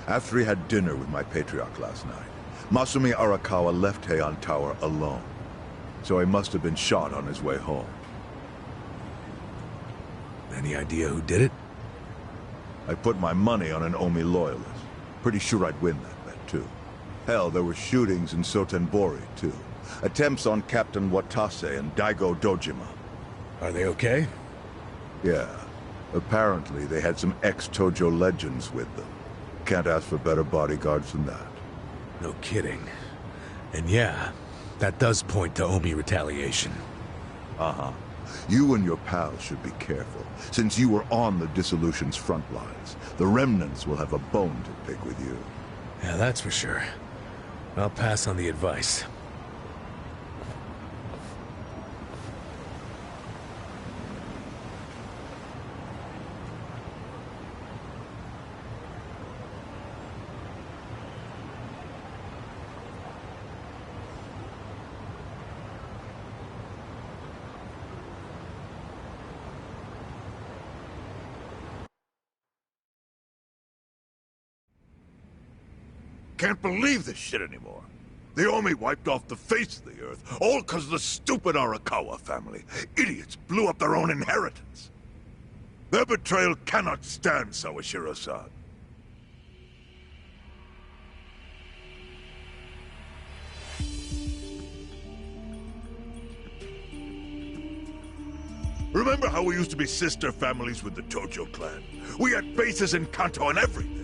After he had dinner with my patriarch last night, Masumi Arakawa left Heian Tower alone. So he must have been shot on his way home. Any idea who did it? I put my money on an Omi loyalist. Pretty sure I'd win that bet, too. Hell, there were shootings in Sotenbori, too. Attempts on Captain Watase and Daigo Dojima. Are they okay? Yeah. Apparently, they had some ex-Tojo legends with them. Can't ask for better bodyguards than that. No kidding. And yeah, that does point to Omi retaliation. Uh-huh. You and your pals should be careful, since you were on the dissolution's front lines. The remnants will have a bone to pick with you. Yeah, that's for sure. I'll pass on the advice. Can't believe this shit anymore. The Omi wiped off the face of the earth, all because of the stupid Arakawa family. Idiots blew up their own inheritance. Their betrayal cannot stand, Sawashiro-san. Remember how we used to be sister families with the Tojo clan? We had bases in Kanto and everything.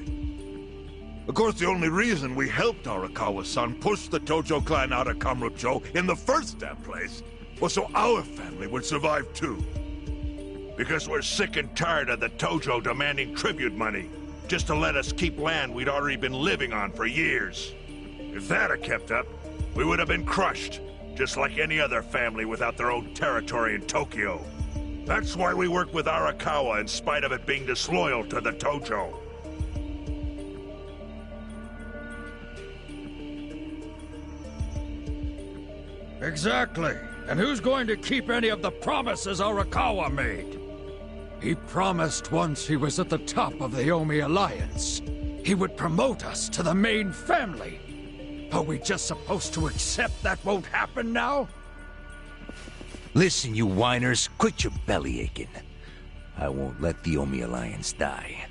Of course, the only reason we helped Arakawa-san push the Tojo clan out of Kamurocho in the first damn place was so our family would survive too. Because we're sick and tired of the Tojo demanding tribute money just to let us keep land we'd already been living on for years. If that had kept up, we would have been crushed, just like any other family without their own territory in Tokyo. That's why we worked with Arakawa in spite of it being disloyal to the Tojo. Exactly. And who's going to keep any of the promises Arakawa made? He promised once he was at the top of the Omi Alliance, he would promote us to the main family. Are we just supposed to accept that won't happen now? Listen, you whiners, quit your belly aching. I won't let the Omi Alliance die.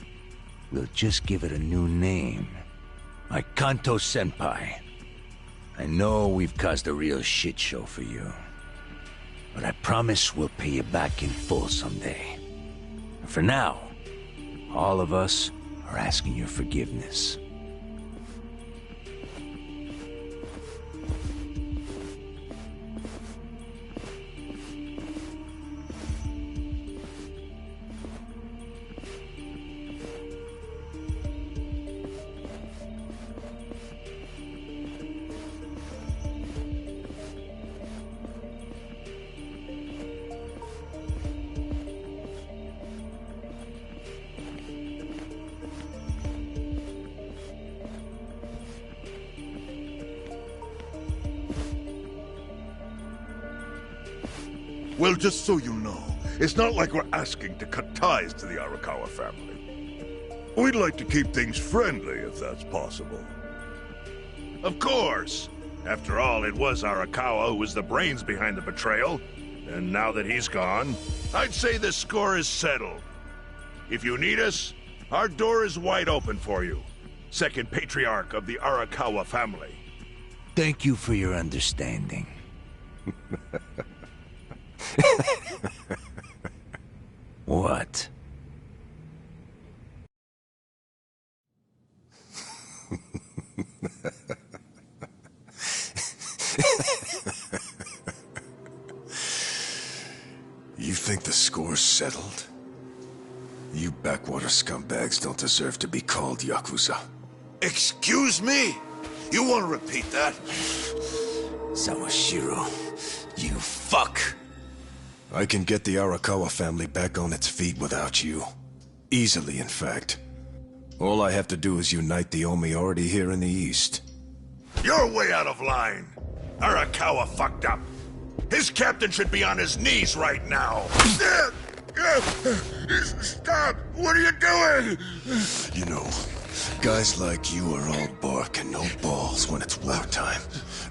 We'll just give it a new name. Like Kanto-senpai. I know we've caused a real shit show for you. But I promise we'll pay you back in full someday. And for now, all of us are asking your forgiveness. Well, just so you know, it's not like we're asking to cut ties to the Arakawa family. We'd like to keep things friendly, if that's possible. Of course! After all, it was Arakawa who was the brains behind the betrayal. And now that he's gone, I'd say the score is settled. If you need us, our door is wide open for you. Second patriarch of the Arakawa family. Thank you for your understanding. What? You think the score's settled? You backwater scumbags don't deserve to be called Yakuza. Excuse me? You want to repeat that? Sawashiro, you fuck! I can get the Arakawa family back on its feet without you. Easily, in fact. All I have to do is unite the Omi already here in the East. You're way out of line. Arakawa fucked up. His captain should be on his knees right now. Stop! What are you doing? You know, guys like you are all bark and no balls when it's wartime.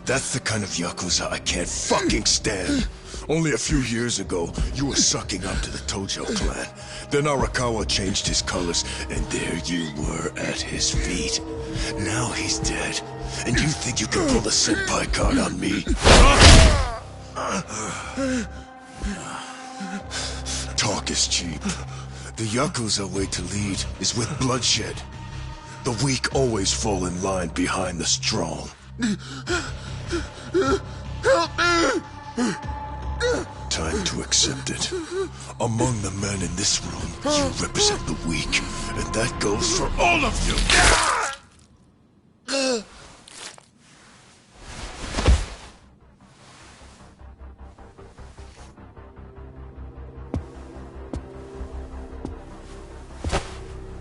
That's the kind of Yakuza I can't fucking stand. Only a few years ago, you were sucking up to the Tojo clan. Then Arakawa changed his colors, and there you were at his feet. Now he's dead, and you think you can pull the senpai card on me? Talk is cheap. The Yakuza way to lead is with bloodshed. The weak always fall in line behind the strong. Help me! Time to accept it. Among the men in this room, you represent the weak, and that goes for all of you!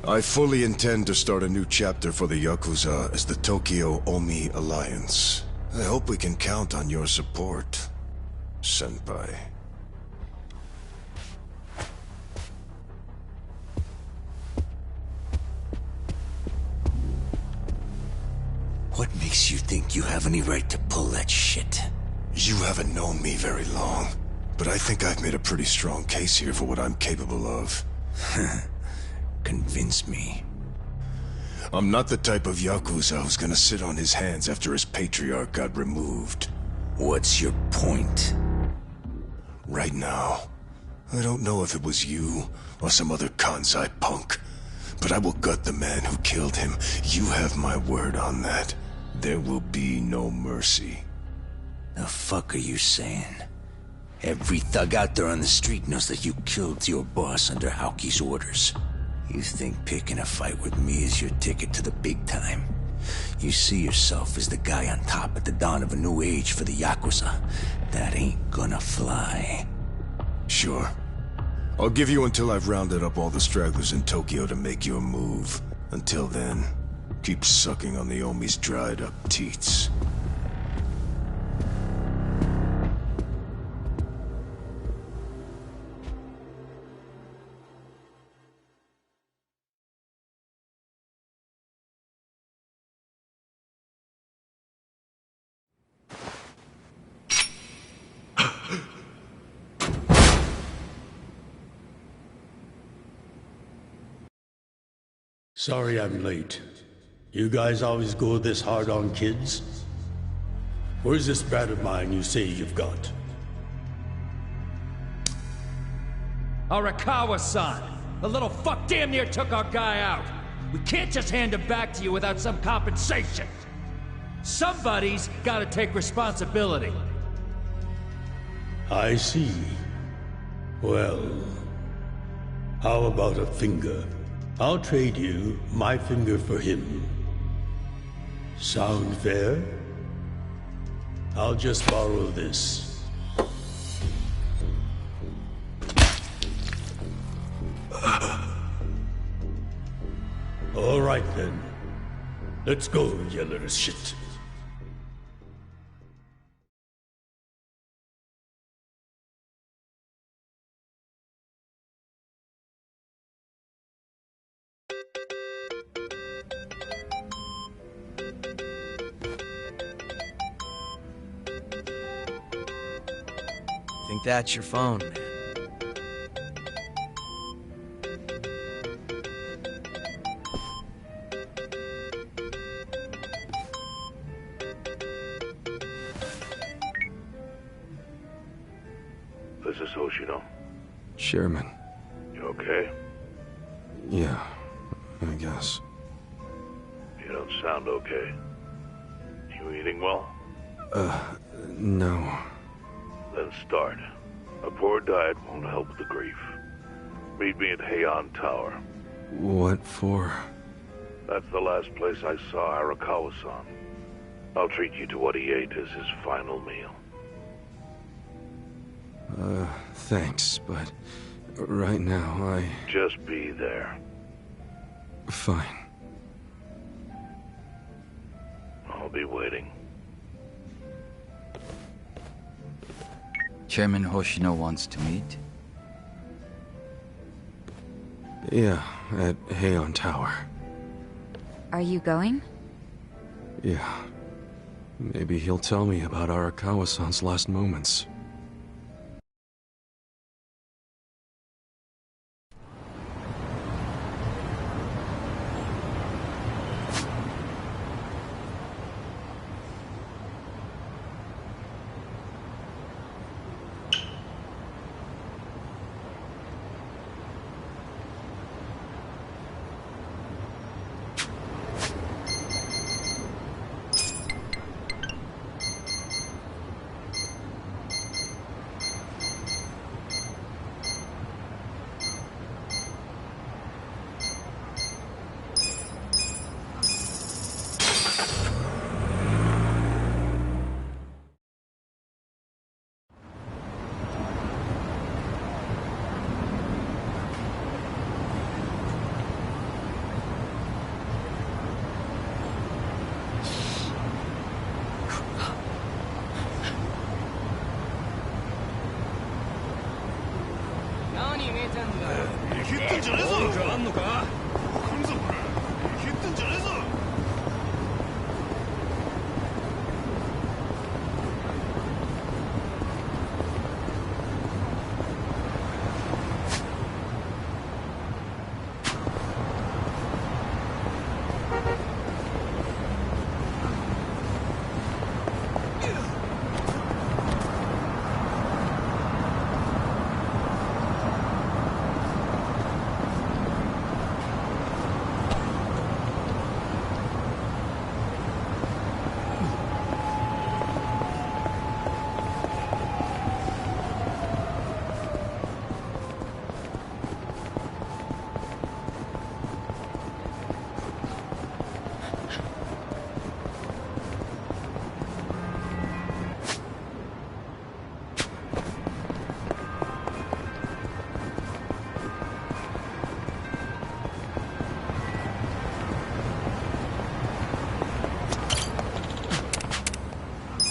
I fully intend to start a new chapter for the Yakuza as the Tokyo Omi Alliance. I hope we can count on your support, Senpai. What makes you think you have any right to pull that shit? You haven't known me very long, but I think I've made a pretty strong case here for what I'm capable of. Convince me. I'm not the type of Yakuza who's gonna sit on his hands after his patriarch got removed. What's your point? Right now, I don't know if it was you or some other Kansai punk, but I will gut the man who killed him. You have my word on that. There will be no mercy. The fuck are you saying? Every thug out there on the street knows that you killed your boss under Haoki's orders. You think picking a fight with me is your ticket to the big time? You see yourself as the guy on top at the dawn of a new age for the Yakuza. That ain't gonna fly. Sure. I'll give you until I've rounded up all the stragglers in Tokyo to make your move. Until then, keep sucking on the Omi's dried up teats. Sorry I'm late. You guys always go this hard on kids? Where's this brat of mine you say you've got? Arakawa-san! The little fuck damn near took our guy out! We can't just hand him back to you without some compensation! Somebody's gotta take responsibility! I see. Well, how about a finger? I'll trade you my finger for him. Sound fair? I'll just borrow this. All right then. Let's go, you little shit. Think that's your phone, man. This is Hoshino. Chairman. You okay? Yeah, I guess. You don't sound okay. You eating well? No. Then start. A poor diet won't help the grief. Meet me at Heian Tower. What for? That's the last place I saw Arakawa-san. I'll treat you to what he ate as his final meal. Thanks, but right now Just be there. Fine. I'll be waiting. Chairman Hoshino wants to meet? Yeah, at Heion Tower. Are you going? Yeah. Maybe he'll tell me about Arakawa-san's last moments.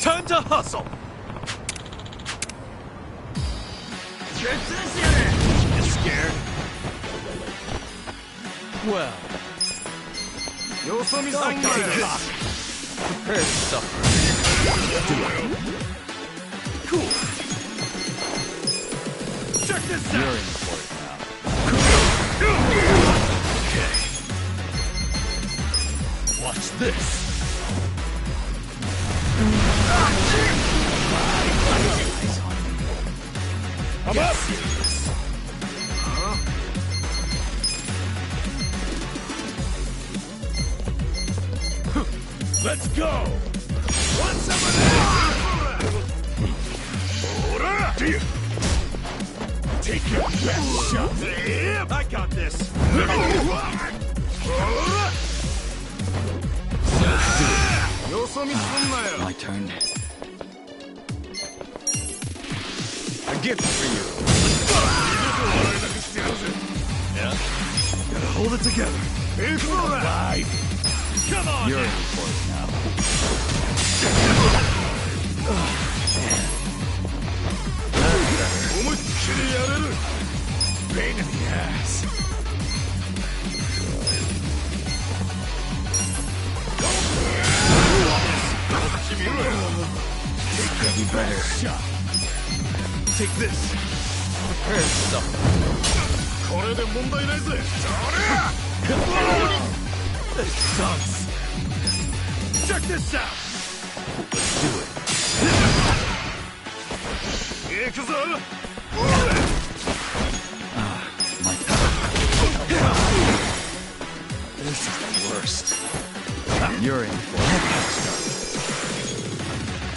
Time to hustle! You scared? Well... Prepare to suffer. Do it. Cool. Check this out! You're in for it now. Okay. Watch this. I'm up! Let's go! Want some of that? Take your best shot! I got this! My turn. A gift for you. Yeah? Gotta hold it together. Right. Come on! You're in for it now. Pain in the ass. Be better. Shot. Take this. Prepare yourself. This sucks. Check this out. Let's do it. My turn. This is the worst. You're in for it.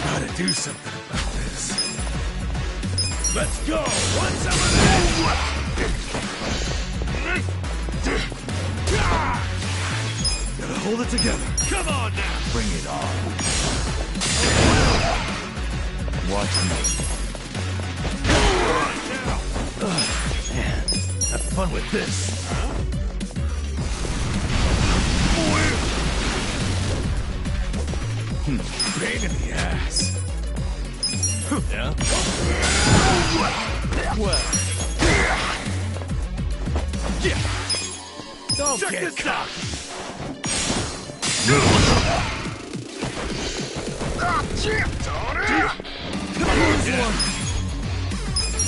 Gotta do something about this. Let's go! Want some of that? Gotta hold it together. Come on now! Bring it on. Watch me. Man, have fun with this. Huh? Pain in the ass. Yeah? Well. Don't Check get this cocky.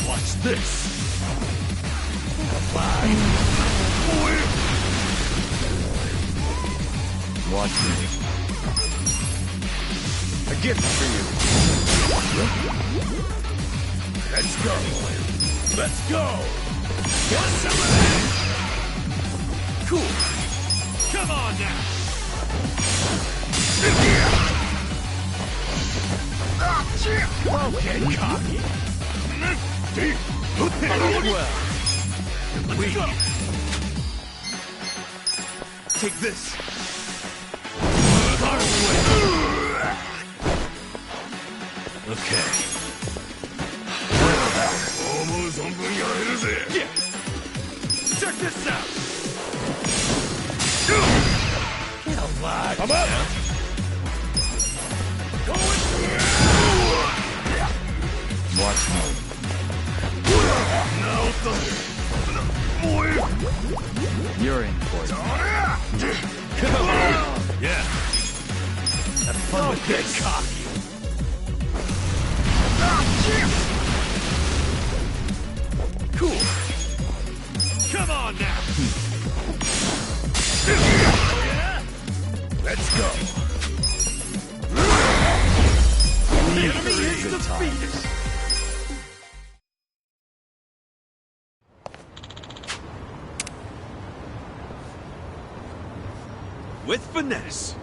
Watch this. Watch me. A gift for you. Let's go. Let's go. Get some of that. Cool. Come on now. Don't get cocky. Well. Let's go. Take this. Okay. Yeah. Check this out. Get alive. I'm up. Watch me. Now thunder. Boy. You're in for it. Come on. Yeah. Have fun with this. Cocky. Cool. Come on now. Let's go. The enemy is defeated. With finesse.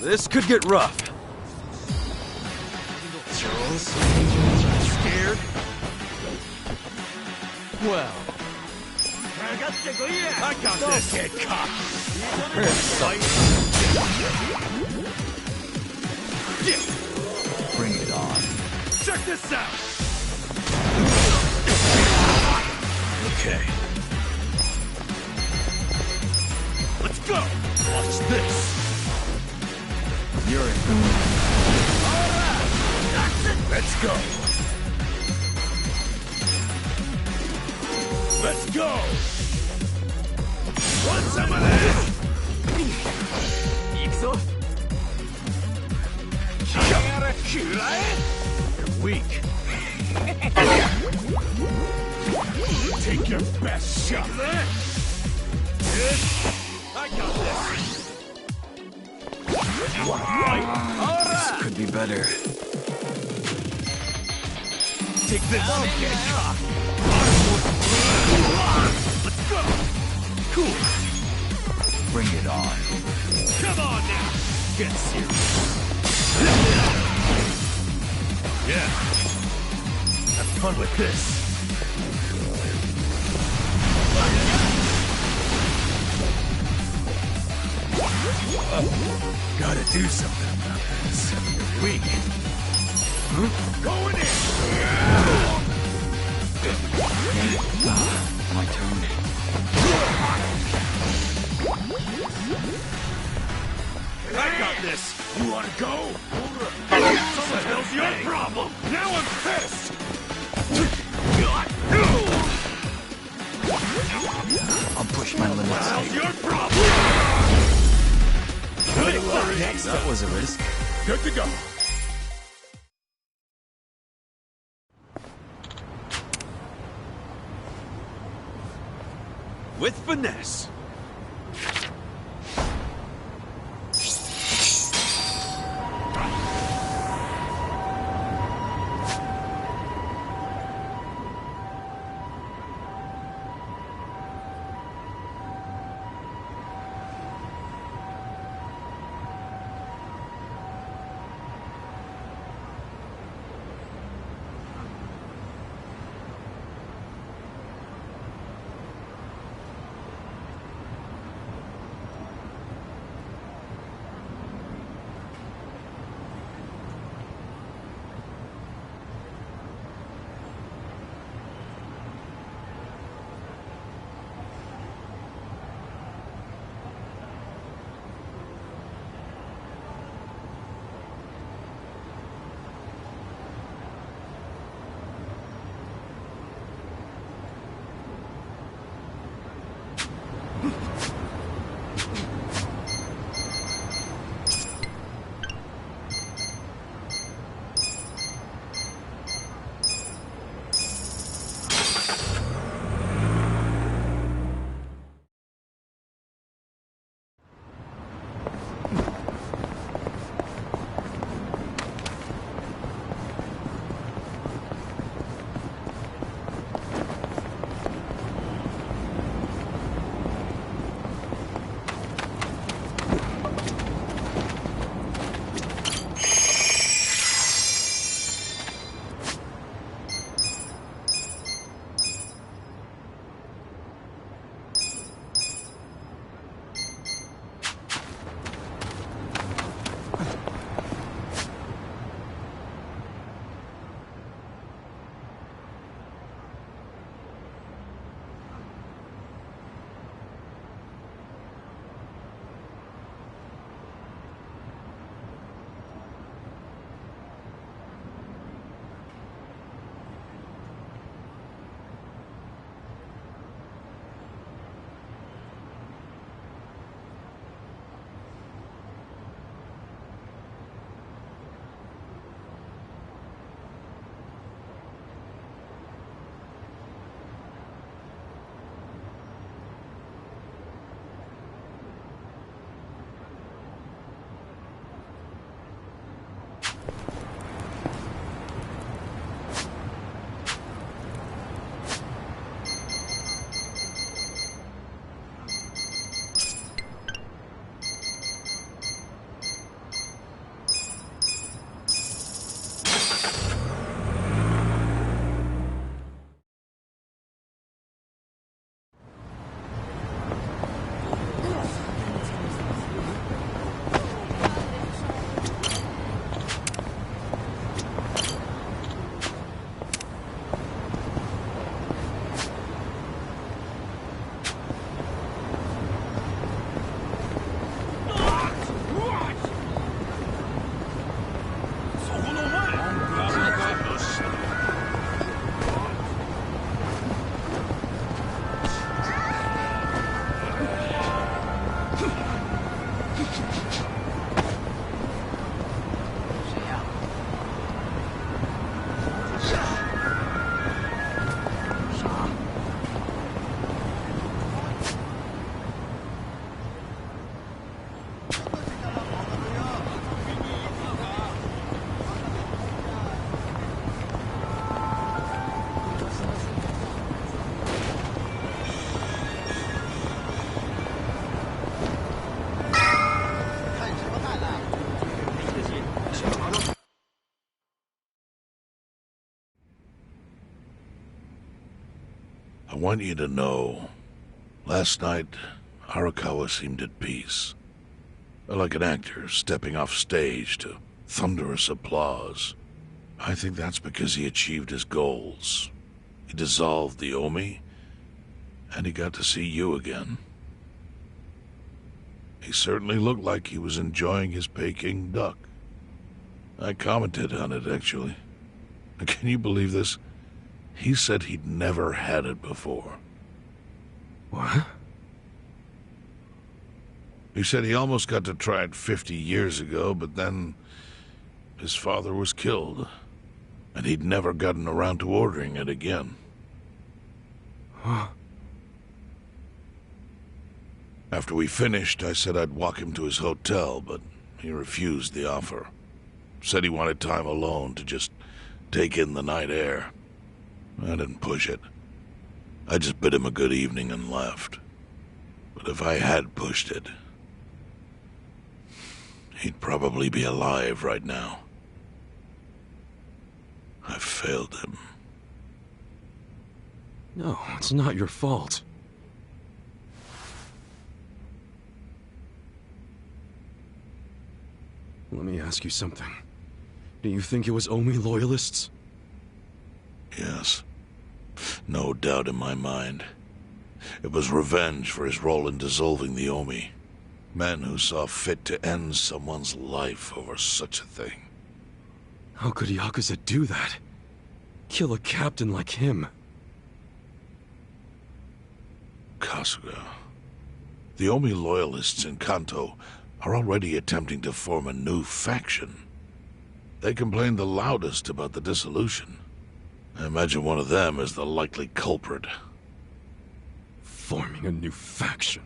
This could get rough. Scared? Well. I got this. Don't get cocky. Bring it on. Check this out. Okay. Let's go. Watch this. You're in. Let's go. Let's go. Want some of this? You're weak. Take your best shot. I got this. This could be better. Take this. Don't get cocky. Let's go. Cool. Bring it on. Come on now. Get serious. Yeah. Have fun with this. Gotta do something about this. Weak. Going in! My turn. I got this! You wanna go? What the hell's your problem? Now I'm pissed! I'll push my limits. How's your problem? That was a risk. Good to go. With finesse. I want you to know, last night, Arakawa seemed at peace. Like an actor stepping off stage to thunderous applause. I think that's because he achieved his goals. He dissolved the Omi, and he got to see you again. He certainly looked like he was enjoying his Peking duck. I commented on it, actually. Can you believe this? He said he'd never had it before. What? He said he almost got to try it 50 years ago, but then his father was killed, and he'd never gotten around to ordering it again. Huh? After we finished, I said I'd walk him to his hotel, but he refused the offer. Said he wanted time alone to just take in the night air. I didn't push it. I just bid him a good evening and left. But if I had pushed it, he'd probably be alive right now. I failed him. No, it's not your fault. Let me ask you something. Do you think it was Omi loyalists? Yes. No doubt in my mind. It was revenge for his role in dissolving the Omi. Men who saw fit to end someone's life over such a thing. How could Yakuza do that? Kill a captain like him? Kasuga. The Omi loyalists in Kanto are already attempting to form a new faction. They complain the loudest about the dissolution. I imagine one of them is the likely culprit. Forming a new faction?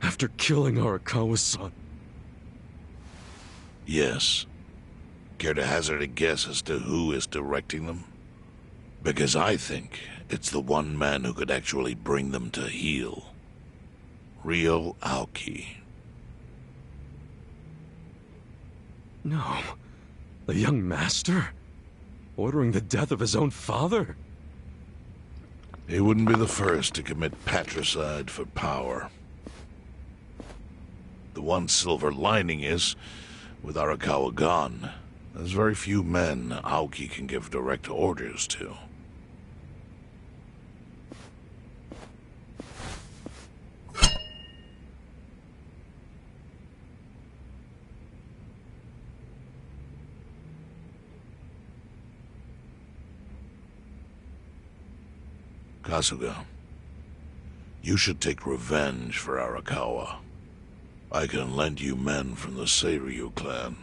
After killing Arakawa-san? Yes. Care to hazard a guess as to who is directing them? Because I think it's the one man who could actually bring them to heel. Ryo Aoki. No. The young master? Ordering the death of his own father? He wouldn't be the first to commit patricide for power. The one silver lining is, with Arakawa gone, there's very few men Aoki can give direct orders to. Kasuga, you should take revenge for Arakawa. I can lend you men from the Seiryu clan.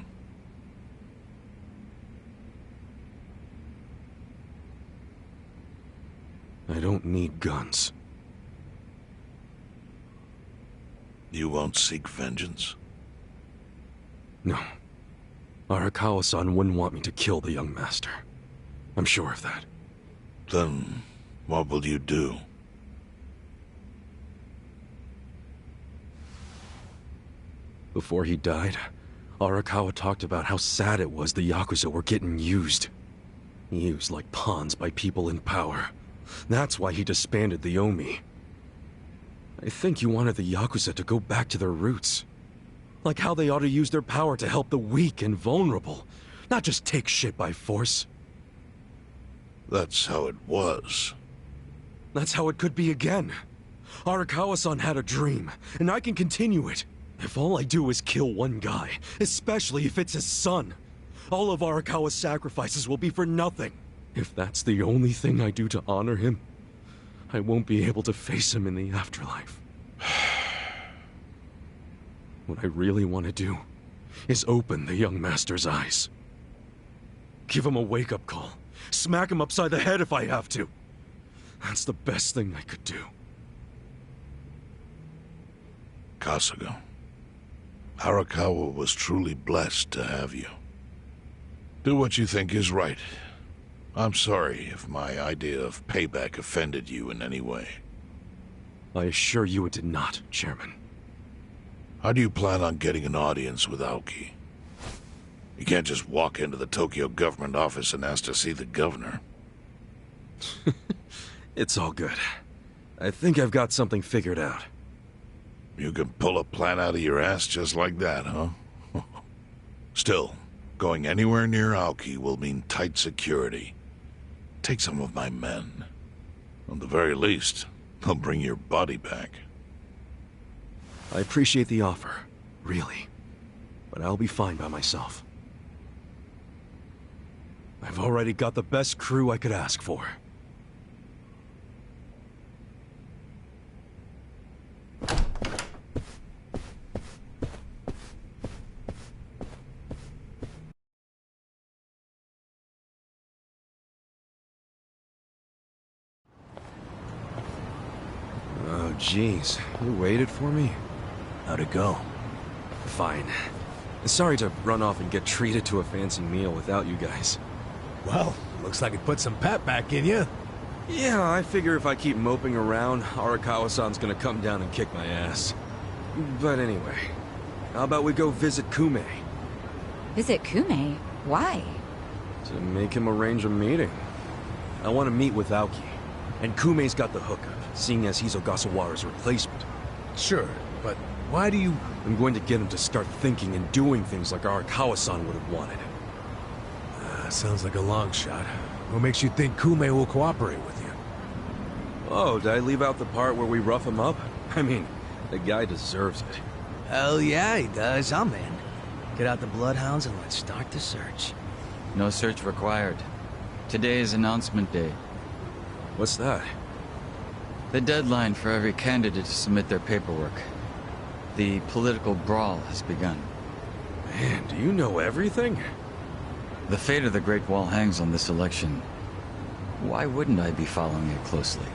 I don't need guns. You won't seek vengeance? No. Arakawa-san wouldn't want me to kill the young master. I'm sure of that. Then, what will you do? Before he died, Arakawa talked about how sad it was the Yakuza were getting used. Used like pawns by people in power. That's why he disbanded the Omi. I think he wanted the Yakuza to go back to their roots. Like how they ought to use their power to help the weak and vulnerable, not just take shit by force. That's how it was. That's how it could be again. Arakawa-san had a dream, and I can continue it. If all I do is kill one guy, especially if it's his son, all of Arakawa's sacrifices will be for nothing. If that's the only thing I do to honor him, I won't be able to face him in the afterlife. What I really want to do is open the young master's eyes. Give him a wake-up call. Smack him upside the head if I have to. That's the best thing I could do. Kasuga, Arakawa was truly blessed to have you. Do what you think is right. I'm sorry if my idea of payback offended you in any way. I assure you it did not, Chairman. How do you plan on getting an audience with Aoki? You can't just walk into the Tokyo government office and ask to see the governor. It's all good. I think I've got something figured out. You can pull a plan out of your ass just like that, huh? Still, Going anywhere near Aoki will mean tight security. Take some of my men. At the very least, they'll bring your body back. I appreciate the offer, really. But I'll be fine by myself. I've already got the best crew I could ask for. Oh, jeez. You waited for me? How'd it go? Fine. Sorry to run off and get treated to a fancy meal without you guys. Well, looks like it put some pep back in you. Yeah, I figure if I keep moping around, Arakawa-san's gonna come down and kick my ass. But anyway, how about we go visit Kume? Visit Kume? Why? To make him arrange a meeting. I want to meet with Aoki. And Kume's got the hookup, seeing as he's Ogasawara's replacement. Sure, but why do you... I'm going to get him to start thinking and doing things like Arakawa-san would have wanted. Sounds like a long shot. What makes you think Kume will cooperate with you? Oh, did I leave out the part where we rough him up? I mean, the guy deserves it. Hell yeah, he does. I'm in. Get out the bloodhounds and let's start the search. No search required. Today is announcement day. What's that? The deadline for every candidate to submit their paperwork. The political brawl has begun. Man, do you know everything? The fate of the Great Wall hangs on this election. Why wouldn't I be following it closely?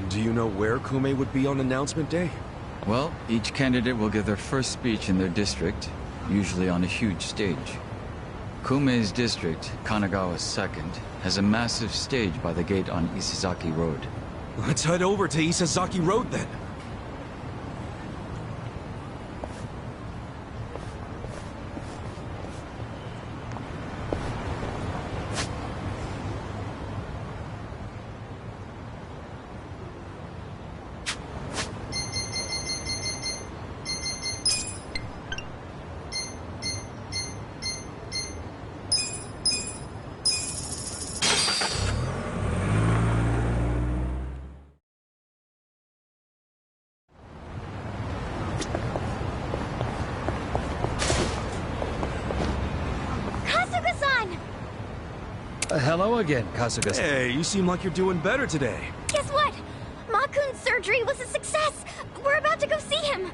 Do you know where Kume would be on announcement day? Well, each candidate will give their first speech in their district, usually on a huge stage. Kume's district, Kanagawa's second, has a massive stage by the gate on Isazaki Road. Let's head over to Isazaki Road then. Hello again, Kasuga-san. Hey, you seem like you're doing better today. Guess what? Makun's surgery was a success! We're about to go see him!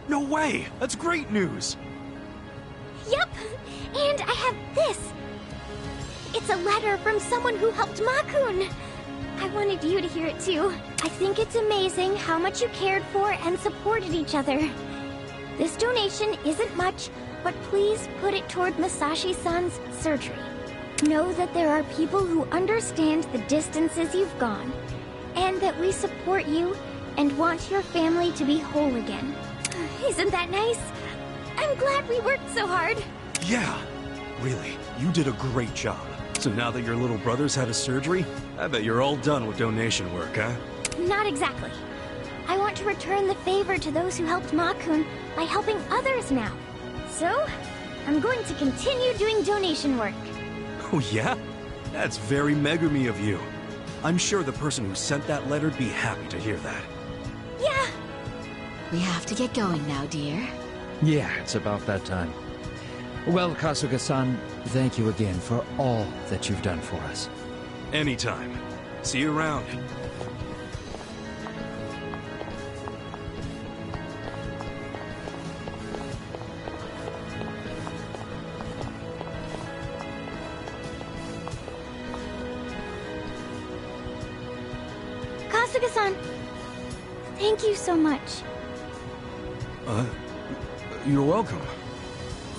No way! That's great news! Yep, and I have this. It's a letter from someone who helped Makun. I wanted you to hear it too. I think it's amazing how much you cared for and supported each other. This donation isn't much, but please put it toward Masashi-san's surgery. Know that there are people who understand the distances you've gone, and that we support you and want your family to be whole again. Isn't that nice? I'm glad we worked so hard. Yeah, really, you did a great job. So now that your little brother's had a surgery, I bet you're all done with donation work, huh? Not exactly. I want to return the favor to those who helped Makun by helping others now. So, I'm going to continue doing donation work. Oh yeah? That's very Megumi of you. I'm sure the person who sent that letter'd be happy to hear that. Yeah. We have to get going now, dear. Yeah, it's about that time. Well, Kasuga-san, thank you again for all that you've done for us. Anytime. See you around. Kasuga-san, thank you so much. You're welcome.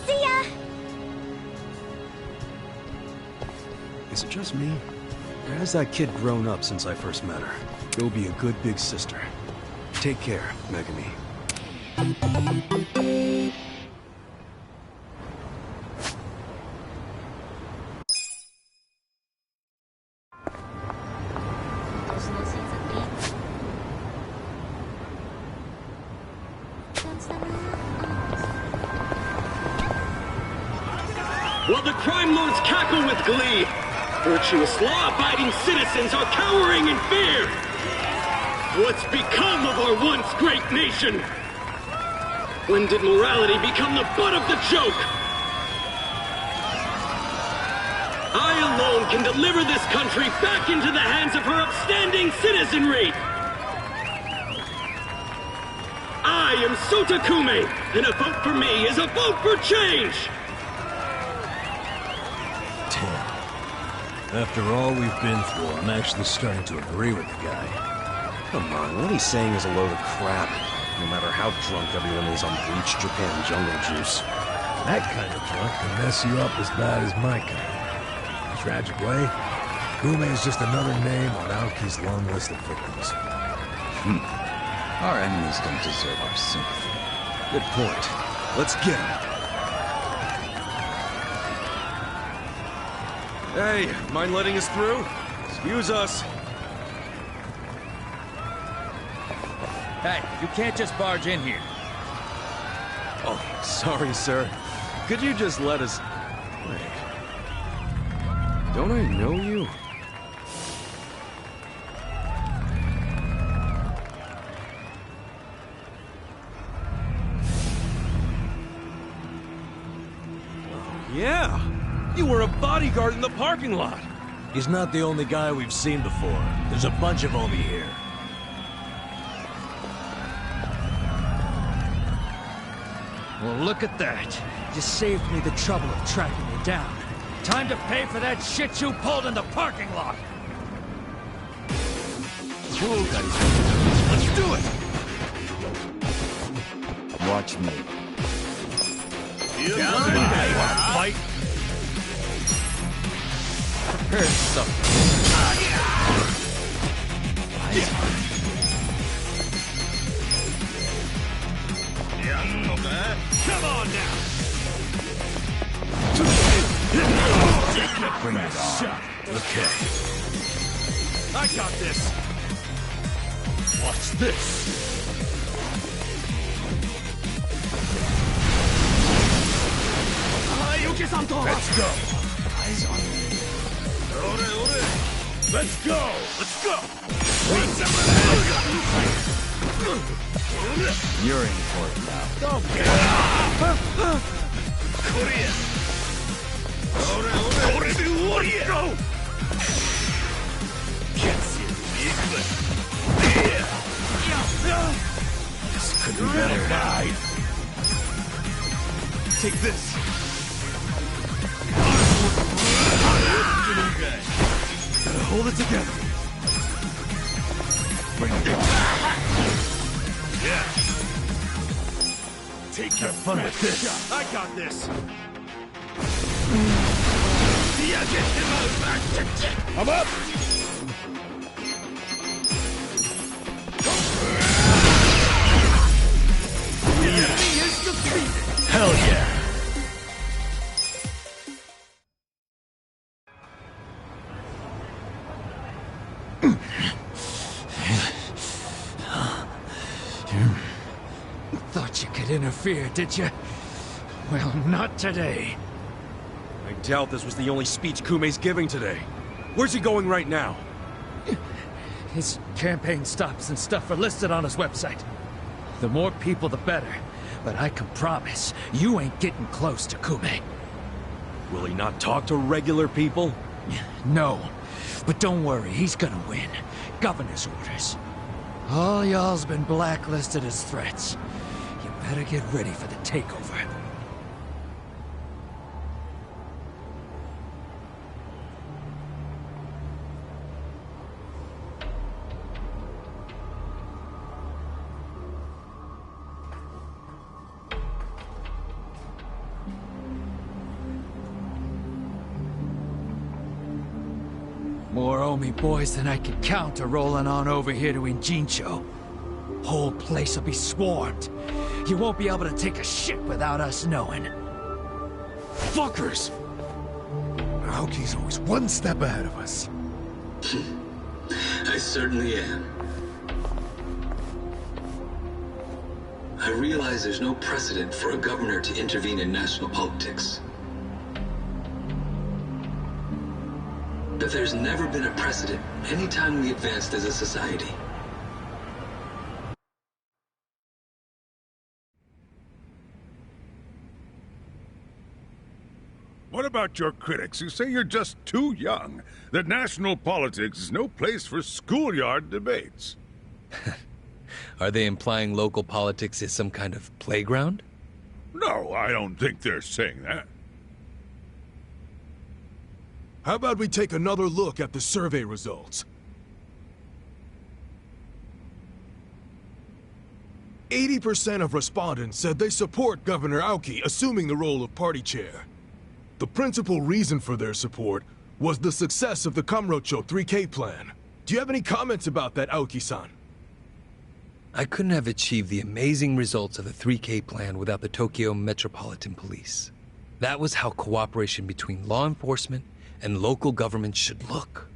See ya! Is it just me? Or has that kid grown up since I first met her? Go be a good big sister. Take care, Megumi. while the crime lords cackle with glee. Virtuous, law-abiding citizens are cowering in fear. What's become of our once great nation? When did morality become the butt of the joke? I alone can deliver this country back into the hands of her upstanding citizenry. I am Sota Kume, and a vote for me is a vote for change! Damn. After all we've been through, I'm actually starting to agree with the guy. Come on, what he's saying is a load of crap. No matter how drunk everyone is on bleached Japan jungle juice. That kind of drunk can mess you up as bad as my kind. In a tragic way, Kume is just another name on Aoki's long list of victims. Our enemies don't deserve our sympathy. Good point. Let's get him. Hey, mind letting us through? Excuse us. Hey, you can't just barge in here. Oh, sorry, sir. Could you just let us... Wait. Don't I know you? Yeah! You were a bodyguard in the parking lot! He's not the only guy we've seen before. There's a bunch of Omi here. Well, look at that. You saved me the trouble of tracking you down. Time to pay for that shit you pulled in the parking lot! Cool, guys. Let's do it! Watch me. Fight? Prepare to suffer. Come on now! Bring it on. Okay. I got this! Watch this! Let's go! Eyes on me. Let's go! Let's go! You're in for it now. Don't get Go! This could be better. Take this! Gotta hold it together. Bring it on. Yeah. Have fun with this. I got this. I'm up. The enemy is defeated. Hell yeah! Thought you could interfere, did you? Well, not today. I doubt this was the only speech Kume's giving today. Where's he going right now? His campaign stops and stuff are listed on his website. The more people, the better. But I can promise, you ain't getting close to Kume. Will he not talk to regular people? No. But don't worry, he's gonna win. Governor's orders. All y'all's been blacklisted as threats. You better get ready for the takeover. More Omi boys than I can count are rolling on over here to Injincho. Whole place will be swarmed. You won't be able to take a shit without us knowing. Fuckers! Aoki's always one step ahead of us. I certainly am. I realize there's no precedent for a governor to intervene in national politics. But there's never been a precedent anytime we advanced as a society. What about your critics who say you're just too young? That national politics is no place for schoolyard debates? Are they implying local politics is some kind of playground? No, I don't think they're saying that. How about we take another look at the survey results? 80% of respondents said they support Governor Aoki assuming the role of party chair. The principal reason for their support was the success of the Kamurocho 3K plan. Do you have any comments about that, Aoki-san? I couldn't have achieved the amazing results of the 3K plan without the Tokyo Metropolitan Police. That was how cooperation between law enforcement and local government should look.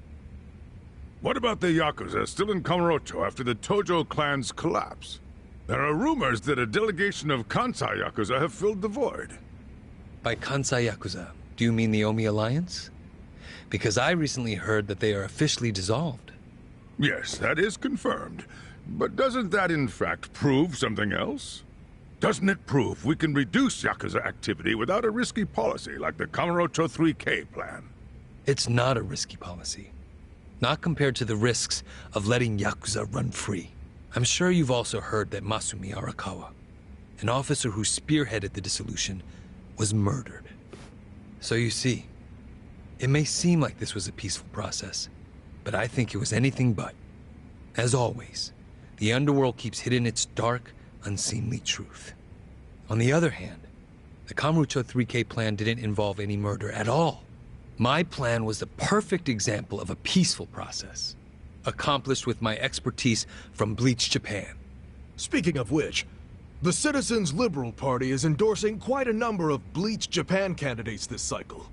What about the Yakuza still in Kamurocho after the Tojo clan's collapse? There are rumors that a delegation of Kansai Yakuza have filled the void. By Kansai Yakuza, do you mean the Omi Alliance? Because I recently heard that they are officially dissolved. Yes, that is confirmed. But doesn't that in fact prove something else? Doesn't it prove we can reduce Yakuza activity without a risky policy like the Kamurocho 3K plan? It's not a risky policy. Not compared to the risks of letting Yakuza run free. I'm sure you've also heard that Masumi Arakawa, an officer who spearheaded the dissolution, was murdered. So you see, it may seem like this was a peaceful process, but I think it was anything but. As always, the underworld keeps hidden its dark, unseemly truth. On the other hand, the Kamurocho 3K plan didn't involve any murder at all. My plan was the perfect example of a peaceful process, accomplished with my expertise from Bleach Japan. Speaking of which, the Citizens Liberal Party is endorsing quite a number of Bleach Japan candidates this cycle.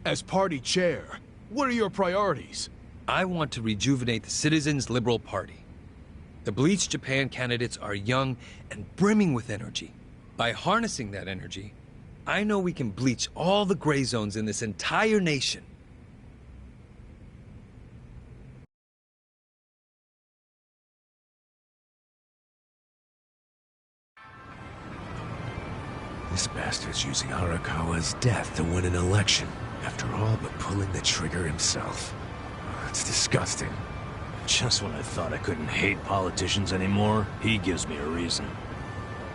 As party chair, what are your priorities? I want to rejuvenate the Citizens Liberal Party. The Bleach Japan candidates are young and brimming with energy. By harnessing that energy, I know we can bleach all the gray zones in this entire nation. This bastard's using Arakawa's death to win an election, after all but pulling the trigger himself. It's disgusting. Just when I thought I couldn't hate politicians anymore, he gives me a reason.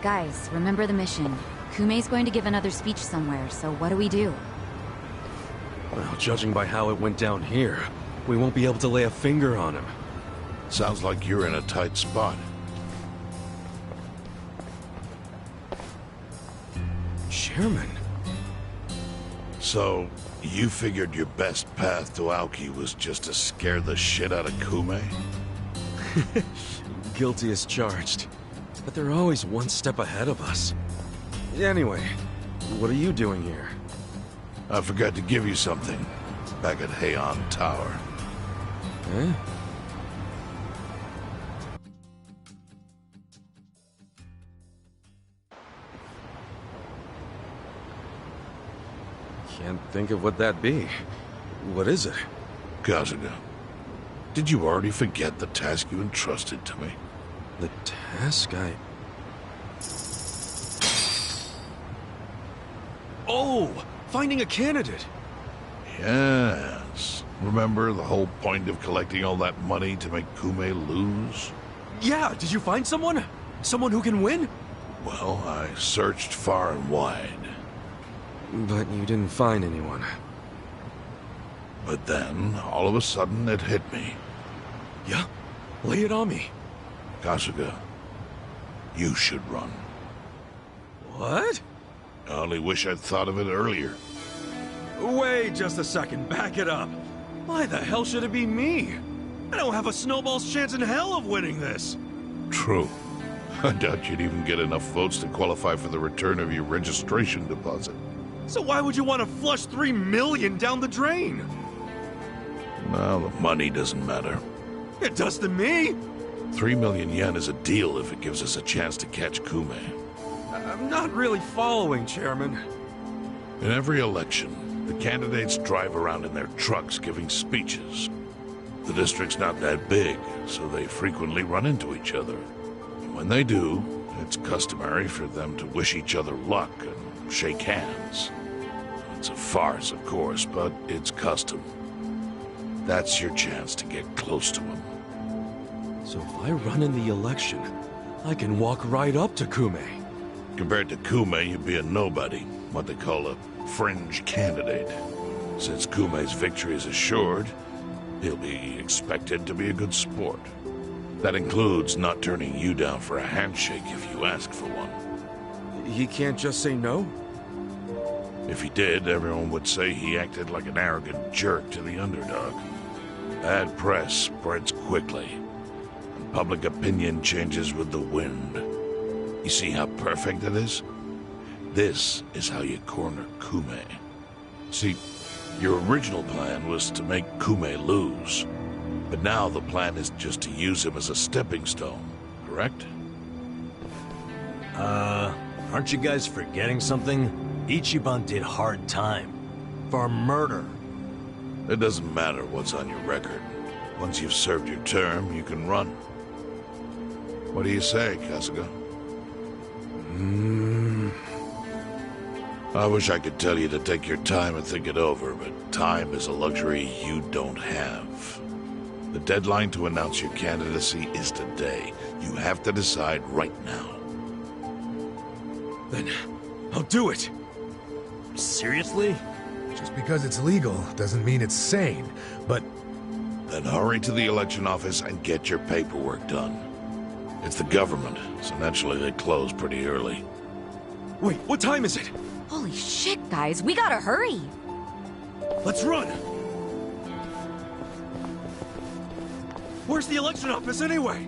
Guys, remember the mission. Kumei's going to give another speech somewhere, so what do we do? Well, judging by how it went down here, we won't be able to lay a finger on him. Sounds like you're in a tight spot. Chairman? So, you figured your best path to Aoki was just to scare the shit out of Kume? Guilty as charged. But they're always one step ahead of us. Anyway, what are you doing here? I forgot to give you something back at Heian Tower. Eh? Can't think of what that'd be. What is it? Kasuga, did you already forget the task you entrusted to me? The task Oh! Finding a candidate! Yes. Remember the whole point of collecting all that money to make Kume lose? Yeah, did you find someone? Someone who can win? Well, I searched far and wide. But you didn't find anyone. But then, all of a sudden, it hit me. Yeah? Lay it on me. Kasuga, you should run. What? I only wish I'd thought of it earlier. Wait just a second, back it up. Why the hell should it be me? I don't have a snowball's chance in hell of winning this. True. I doubt you'd even get enough votes to qualify for the return of your registration deposit. So why would you want to flush $3 million down the drain? Well, the money doesn't matter. It does to me. 3 million yen is a deal if it gives us a chance to catch Kume. I'm not really following, Chairman. In every election, The candidates drive around in their trucks giving speeches. The district's not that big, so they frequently run into each other. And when they do, it's customary for them to wish each other luck and shake hands. It's a farce, of course, but it's custom. That's your chance to get close to him. So if I run in the election, I can walk right up to Kume. Compared to Kume, you'd be a nobody, what they call a fringe candidate. Since Kume's victory is assured, he'll be expected to be a good sport. That includes not turning you down for a handshake if you ask for one. He can't just say no? If he did, everyone would say he acted like an arrogant jerk to the underdog. Bad press spreads quickly, and public opinion changes with the wind. You see how perfect it is? This is how you corner Kume. See, your original plan was to make Kume lose, but now the plan is just to use him as a stepping stone, correct? Aren't you guys forgetting something? Ichiban did hard time. For murder. It doesn't matter what's on your record. Once you've served your term, you can run. What do you say, Kasuga? I wish I could tell you to take your time and think it over, but time is a luxury you don't have. The deadline to announce your candidacy is today. You have to decide right now. Then I'll do it. Seriously? Just because it's legal doesn't mean it's sane, but... Then hurry to the election office and get your paperwork done. It's the government, so naturally they close pretty early. Wait, what time is it? Holy shit, guys, we gotta hurry! Let's run! Where's the election office anyway?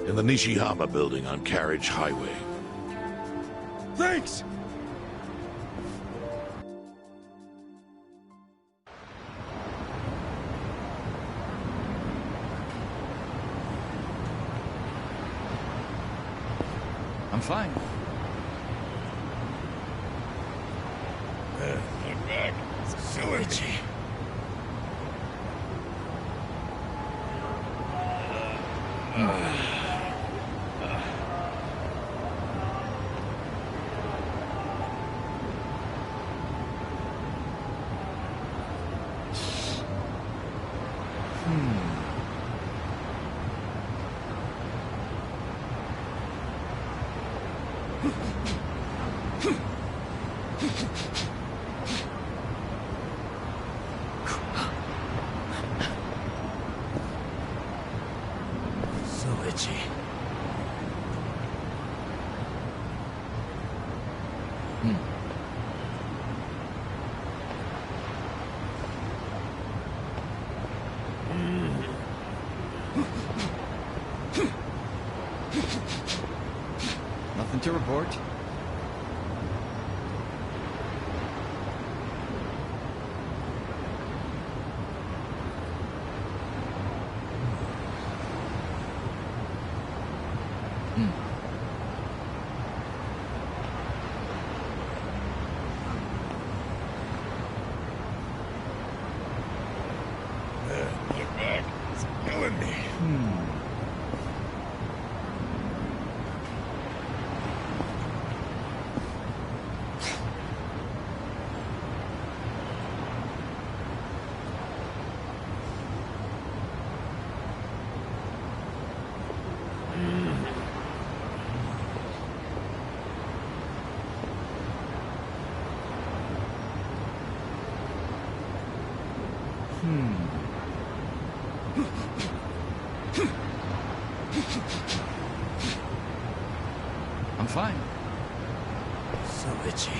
In the Nishihama building on Carriage Highway. Thanks! I'm fine. Look back. It's so itchy. So itchy. Nothing to report. Look back. It's killing me. I'm fine. So itchy.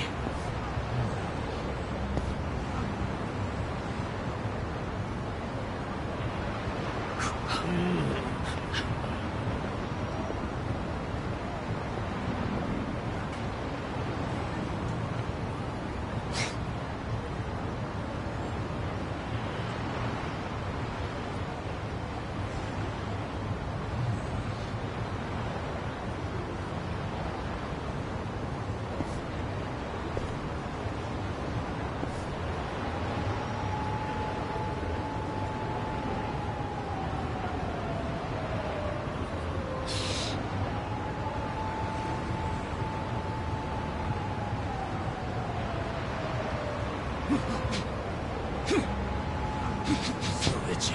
So itchy.